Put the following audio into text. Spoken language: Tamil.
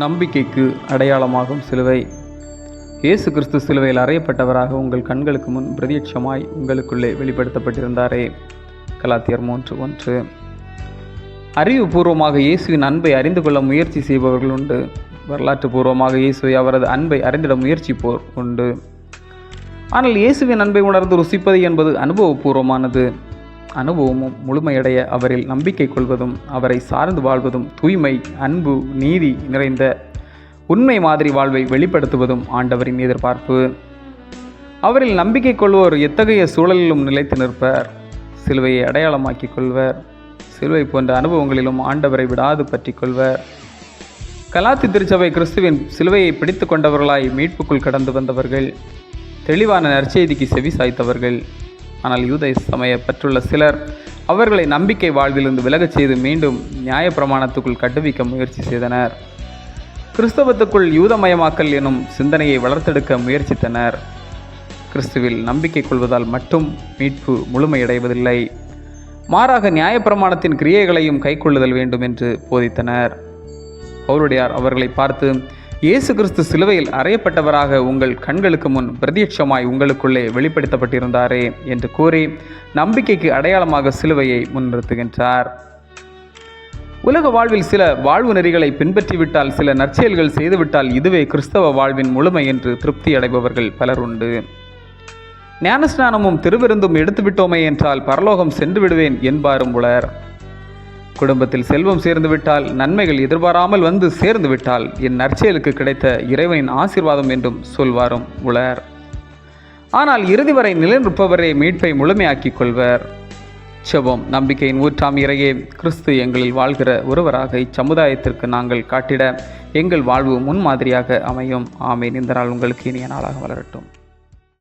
நம்பிக்கைக்கு அடையாளமாகும் சிலுவை. இயேசு கிறிஸ்து சிலுவையில் அறையப்பட்டவராக உங்கள் கண்களுக்கு முன் பிரத்யட்சமாய் உங்களுக்குள்ளே வெளிப்படுத்தப்பட்டிருந்தாரே. கலாத்தியர் 3:1. அறிவுபூர்வமாக இயேசுவின் அன்பை அறிந்து கொள்ள முயற்சி செய்பவர்கள் உண்டு. வரலாற்று பூர்வமாக இயேசுவை அவரது அன்பை அறிந்திட முயற்சிப்போர் உண்டு. ஆனால் இயேசுவின் அன்பை உணர்ந்து ருசிப்பது என்பது அனுபவபூர்வமானது. அனுபவமும் முழுமையடைய அவரில் நம்பிக்கை கொள்வதும் அவரை சார்ந்து வாழ்வதும் தூய்மை, அன்பு, நீதி நிறைந்த உண்மை மாதிரி வாழ்வை வெளிப்படுத்துவதும் ஆண்டவரின் எதிர்பார்ப்பு. அவரில் நம்பிக்கை கொள்வோர் எத்தகைய சூழலிலும் நிலைத்து நிற்பர். சிலுவையை அடையாளமாக்கிக் கொள்வர். சிலுவை போன்ற அனுபவங்களிலும் ஆண்டவரை விடாது பற்றி கொள்வர். கலாத்தி திருச்சபை கிறிஸ்துவின் சிலுவையை பிடித்து கொண்டவர்களாய் மீட்புக்குள் கடந்து வந்தவர்கள், தெளிவான நற்செய்திக்கு செவி சாய்த்தவர்கள். ஆனால் யூத சமய பற்றுள்ள சிலர் அவர்களை நம்பிக்கை வாழ்விலிருந்து விலகச் செய்து மீண்டும் நியாயப்பிரமாணத்துக்குள் கட்டுவிக்க முயற்சி செய்தனர். கிறிஸ்தவத்துக்குள் யூதமயமாக்கல் எனும் சிந்தனையை வளர்த்தெடுக்க முயற்சித்தனர். கிறிஸ்துவில் நம்பிக்கை கொள்வதால் மட்டும் மீட்பு முழுமையடைவதில்லை, மாறாக நியாயப்பிரமாணத்தின் கிரியைகளையும் கைக்கொள்ளுதல் வேண்டும் என்று போதித்தனர். பவுலுடையார் அவர்களை பார்த்து, இயேசு கிறிஸ்து சிலுவையில் அறையப்பட்டவராக உங்கள் கண்களுக்கு முன் பிரத்யட்சமாய் உங்களுக்குள்ளே வெளிப்படுத்தப்பட்டிருந்தாரே என்று கூறி நம்பிக்கைக்கு அடையாளமாக சிலுவையை முன்னிறுத்துகின்றார். உலக வாழ்வில் சில வாழ்வு நெறிகளை பின்பற்றிவிட்டால், சில நற்செயல்கள் செய்துவிட்டால் இதுவே கிறிஸ்தவ வாழ்வின் முழுமை என்று திருப்தி அடைபவர்கள் பலர் உண்டு. ஞானஸ்நானமும் திருவிருந்தும் எடுத்துவிட்டோமே என்றால் பரலோகம் சென்று விடுவேன் என்பாரும் உளர். குடும்பத்தில் செல்வம் சேர்ந்துவிட்டால், நன்மைகள் எதிர்பாராமல் வந்து சேர்ந்துவிட்டால் என் நற்செயலுக்கு கிடைத்த இறைவனின் ஆசீர்வாதம் என்றும் சொல்வாரும் உளர். ஆனால் இறுதி வரை நிலைநிற்பவரே மீட்பை முழுமையாக்கிக் கொள்வர். செபம். நம்பிக்கையின் ஊற்றாம் இறையே, கிறிஸ்து எங்களில் வாழ்கிற ஒருவராக இச்சமுதாயத்திற்கு நாங்கள் காட்டிட எங்கள் வாழ்வு முன்மாதிரியாக அமையும். ஆமேன். இந்த நாள் உங்களுக்கு இனிய நாளாக வளரட்டும்.